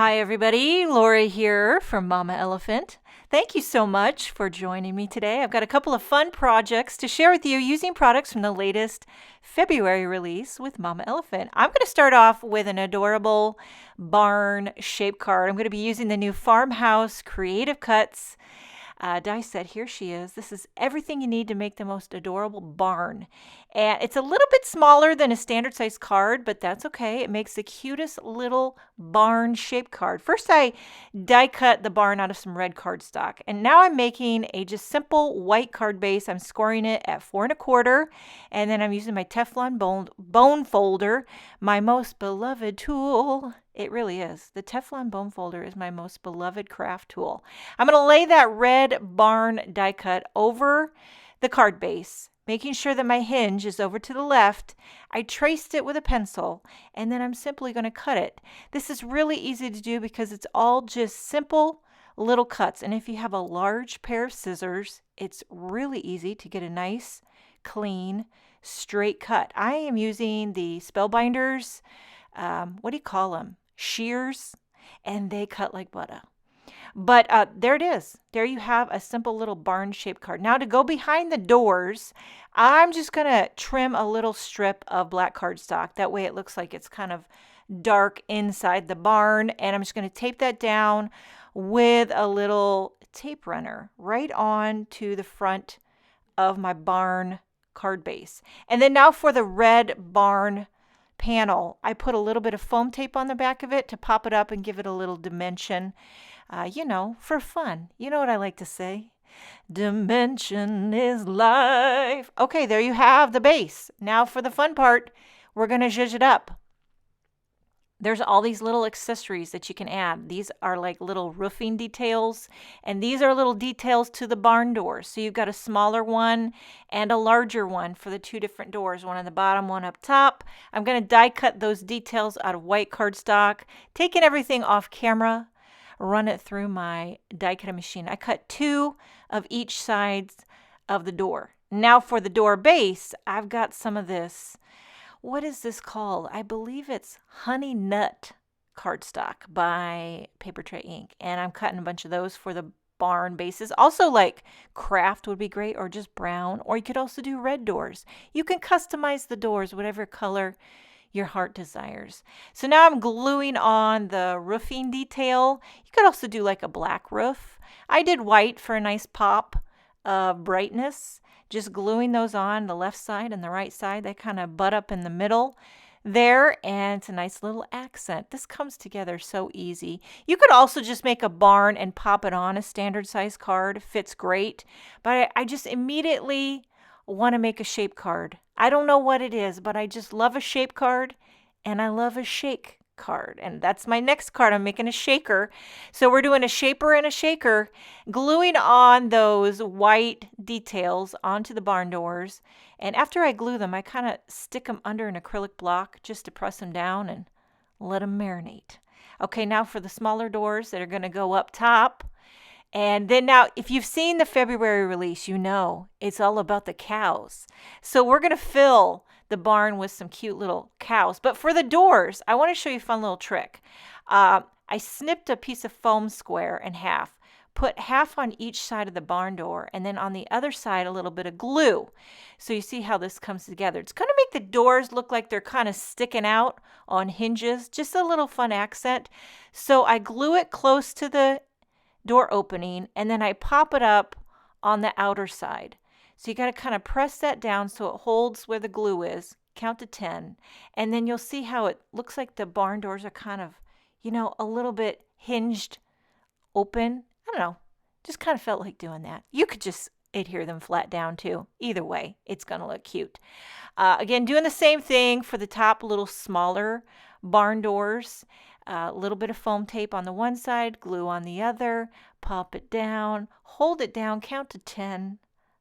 Hi, everybody. Lori here from Mama Elephant. Thank you so much for joining me today. I've got a couple of fun projects to share with you using products from the latest February release with Mama Elephant. I'm going to start off with an adorable barn shape card. I'm going to be using the new Farmhouse Creative Cuts die set. Here she is. This is everything you need to make the most adorable barn. And it's a little bit smaller than a standard size card, but that's okay. It makes the cutest little barn shape card. First, I die cut the barn out of some red cardstock. And now I'm making a just simple white card base. I'm scoring it at 4 1/4. And then I'm using my Teflon bone folder, my most beloved tool. It really is. The Teflon bone folder is my most beloved craft tool. I'm going to lay that red barn die cut over the card base, making sure that my hinge is over to the left. I traced it with a pencil, and then I'm simply going to cut it. This is really easy to do because it's all just simple little cuts. And if you have a large pair of scissors, it's really easy to get a nice, clean, straight cut. I am using the Spellbinders, what do you call them? Shears, and they cut like butter. But there it is. There you have a simple little barn shaped card. Now to go behind the doors, I'm just going to trim a little strip of black cardstock. That way it looks like it's kind of dark inside the barn. And I'm just going to tape that down with a little tape runner right on to the front of my barn card base. And then now for the red barn panel, I put a little bit of foam tape on the back of it to pop it up and give it a little dimension, for fun. You know what I like to say? Dimension is life. Okay, there you have the base. Now for the fun part, we're going to zhuzh it up. There's all these little accessories that you can add. These are like little roofing details, and these are little details to the barn doors. So you've got a smaller one and a larger one for the two different doors, one on the bottom, one up top. I'm going to die cut those details out of white cardstock, taking everything off camera, run it through my die cutting machine. I cut 2 of each sides of the door. Now for the door base, I've got some of this. What is this called? I believe it's Honey Nut cardstock by Paper Tray Ink. And I'm cutting a bunch of those for the barn bases. Also like craft would be great, or just brown, or you could also do red doors. You can customize the doors, whatever color your heart desires. So now I'm gluing on the roofing detail. You could also do like a black roof. I did white for a nice pop of brightness. Just gluing those on the left side and the right side. They kind of butt up in the middle there, and it's a nice little accent. This comes together so easy. You could also just make a barn and pop it on a standard size card. Fits great. But I just immediately want to make a shape card. I don't know what it is, but I just love a shape card, and I love a shake card. And that's my next card. I'm making a shaker. So we're doing a shaper and a shaker, gluing on those white details onto the barn doors. And after I glue them, I kind of stick them under an acrylic block just to press them down and let them marinate. Okay, now for the smaller doors that are going to go up top. And then now, if you've seen the February release, you know it's all about the cows. So we're going to fill the barn with some cute little cows. But for the doors, I want to show you a fun little trick. I snipped a piece of foam square in half, put half on each side of the barn door, and then on the other side a little bit of glue. So you see how this comes together. It's going to make the doors look like they're kind of sticking out on hinges, just a little fun accent. So I glue it close to the door opening, and then I pop it up on the outer side. So you got to kind of press that down so it holds where the glue is. Count to 10, and then you'll see how it looks like the barn doors are kind of, a little bit hinged open. I don't know, just kind of felt like doing that. You could just adhere them flat down too. Either way, it's going to look cute. Again, doing the same thing for the top little smaller barn doors. A little bit of foam tape on the one side, glue on the other, pop it down, hold it down, count to 10,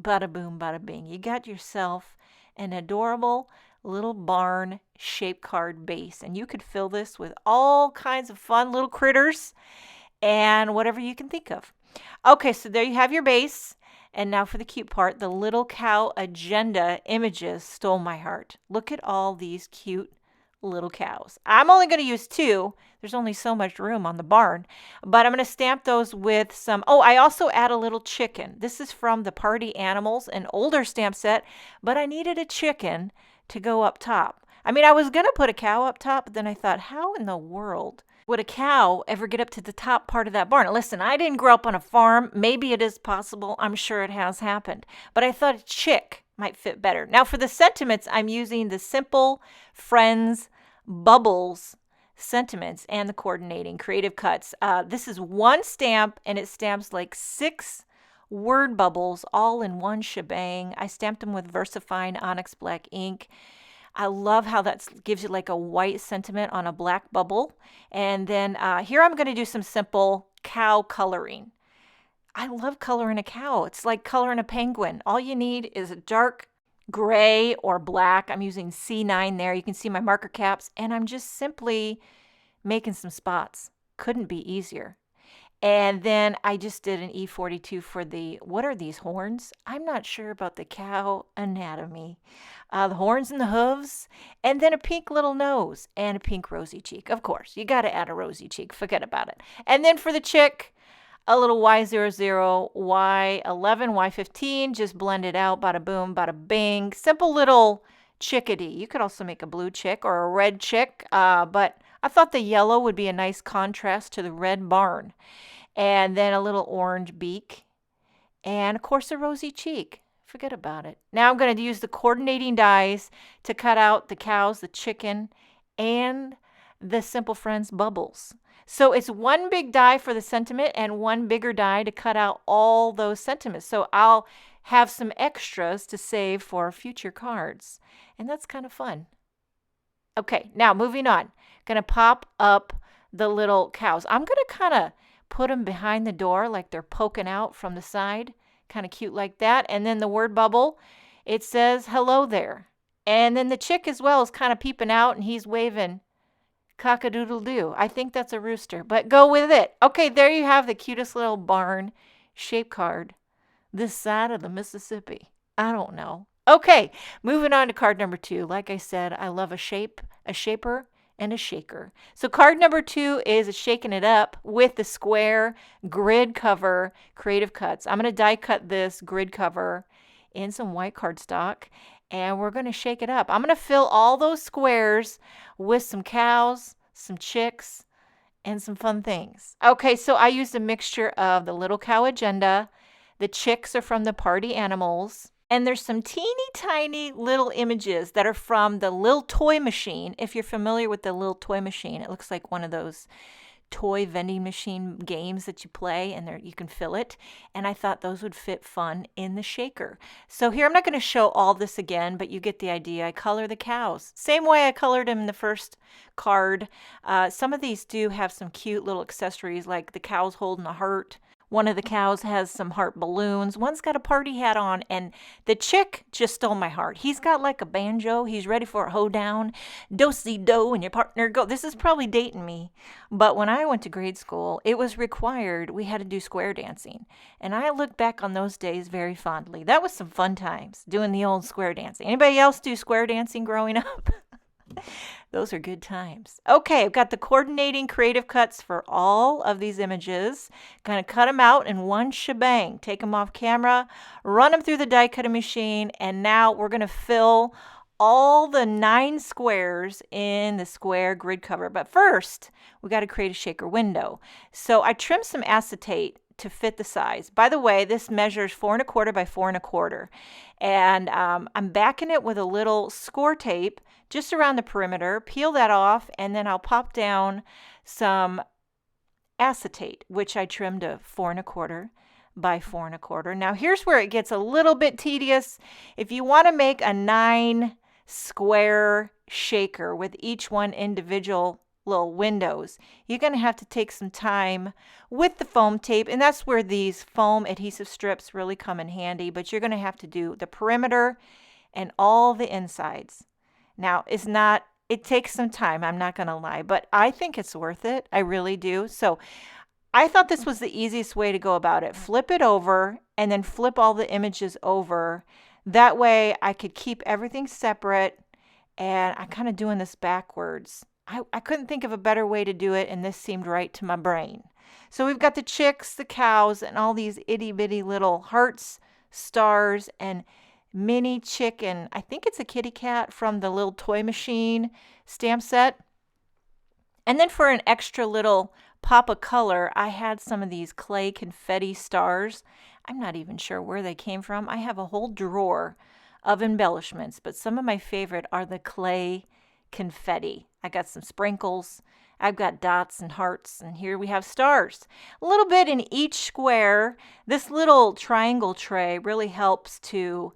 bada boom, bada bing. You got yourself an adorable little barn shape card base, and you could fill this with all kinds of fun little critters and whatever you can think of. Okay, so there you have your base. And now for the cute part, the little cow agenda images stole my heart. Look at all these cute little cows. I'm only going to use 2. There's only so much room on the barn, but I'm going to stamp those with some. Oh, I also add a little chicken. This is from the Party Animals, an older stamp set, but I needed a chicken to go up top. I mean, I was going to put a cow up top, but then I thought, how in the world would a cow ever get up to the top part of that barn? Listen, I didn't grow up on a farm. Maybe it is possible. I'm sure it has happened. But I thought a chick might fit better. Now for the sentiments, I'm using the Simple Friends Bubbles sentiments and the coordinating creative cuts. This is one stamp, and it stamps like 6 word bubbles all in one shebang. I stamped them with VersaFine Onyx Black ink. I love how that gives you like a white sentiment on a black bubble. And then here I'm going to do some simple cow coloring. I love coloring a cow. It's like coloring a penguin. All you need is a dark gray or black. I'm using C9 there. You can see my marker caps, and I'm just simply making some spots. Couldn't be easier. And then I just did an E42 for the, what are these horns? I'm not sure about the cow anatomy. The horns and the hooves, and then a pink little nose and a pink rosy cheek. Of course, you got to add a rosy cheek. Forget about it. And then for the chick, a little Y00, Y11, Y15, just blend it out, bada boom, bada bing. Simple little chickadee. You could also make a blue chick or a red chick, but I thought the yellow would be a nice contrast to the red barn. And then a little orange beak, and of course a rosy cheek. Forget about it. Now I'm going to use the coordinating dies to cut out the cows, the chicken, and the Simple Friends bubbles. So it's one big die for the sentiment and one bigger die to cut out all those sentiments. So I'll have some extras to save for future cards. And that's kind of fun. Okay, now moving on. Going to pop up the little cows. I'm going to kind of put them behind the door like they're poking out from the side. Kind of cute like that. And then the word bubble, it says hello there. And then the chick as well is kind of peeping out, and he's waving cock-a-doodle-doo. I think that's a rooster, but go with it. Okay, there you have the cutest little barn shape card this side of the Mississippi. I don't know. Okay, moving on to card number 2. Like I said, I love a shaper, and a shaker. So card number 2 is a shaking it up with the square grid cover creative cuts. I'm going to die cut this grid cover in some white cardstock, and we're going to shake it up. I'm going to fill all those squares with some cows, some chicks, and some fun things. Okay, so I used a mixture of the Little Cow Agenda. The chicks are from the Party Animals. And there's some teeny tiny little images that are from the Lil Toy Machine. If you're familiar with the Lil Toy Machine, it looks like one of those toy vending machine games that you play, and there you can fill it. And I thought those would fit fun in the shaker. So here I'm not going to show all this again, but you get the idea. I color the cows. Same way I colored them in the first card. Some of these do have some cute little accessories, like the cows holding a heart. One of the cows has some heart balloons. One's got a party hat on, and the chick just stole my heart. He's got like a banjo. He's ready for a hoedown. Do-si-do and your partner go. This is probably dating me, but when I went to grade school, it was required. We had to do square dancing, and I look back on those days very fondly. That was some fun times, doing the old square dancing. Anybody else do square dancing growing up? Those are good times. Okay, I've got the coordinating creative cuts for all of these images. Going to cut them out in one shebang. Take them off camera, run them through the die cutting machine, and now we're going to fill all the 9 squares in the square grid cover. But first, we got to create a shaker window. So I trimmed some acetate to fit the size. By the way, this measures 4 1/4 by 4 1/4. And I'm backing it with a little score tape just around the perimeter. Peel that off, and then I'll pop down some acetate, which I trimmed to 4 1/4 by 4 1/4. Now here's where it gets a little bit tedious. If you want to make a 9 square shaker with each one individual little windows, you're going to have to take some time with the foam tape, and that's where these foam adhesive strips really come in handy. But you're going to have to do the perimeter and all the insides. Now it takes some time, I'm not going to lie, but I think it's worth it. I really do. So I thought this was the easiest way to go about it. Flip it over and then flip all the images over. That way I could keep everything separate and I'm kind of doing this backwards. I couldn't think of a better way to do it, and this seemed right to my brain. So we've got the chicks, the cows, and all these itty bitty little hearts, stars, and mini chicken. I think it's a kitty cat from the little toy machine stamp set. And then for an extra little pop of color, I had some of these clay confetti stars. I'm not even sure where they came from. I have a whole drawer of embellishments, but some of my favorite are the clay confetti. I got some sprinkles. I've got dots and hearts, and here we have stars. A little bit in each square. This little triangle tray really helps to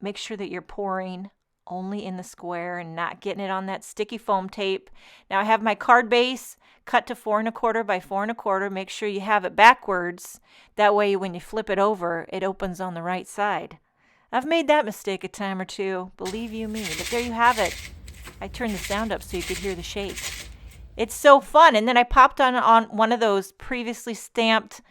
make sure that you're pouring only in the square and not getting it on that sticky foam tape. Now I have my card base cut to 4 1/4 by 4 1/4. Make sure you have it backwards. That way when you flip it over, it opens on the right side. I've made that mistake a time or two, believe you me, but there you have it. I turned the sound up so you could hear the shake. It's so fun. And then I popped on one of those previously stamped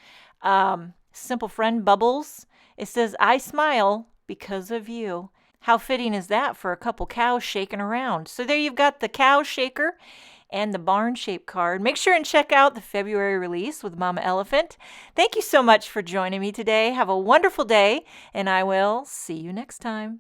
Simple Friend bubbles. It says, "I smile because of you." How fitting is that for a couple cows shaking around? So there you've got the cow shaker and the barn shape card. Make sure and check out the February release with Mama Elephant. Thank you so much for joining me today. Have a wonderful day, and I will see you next time.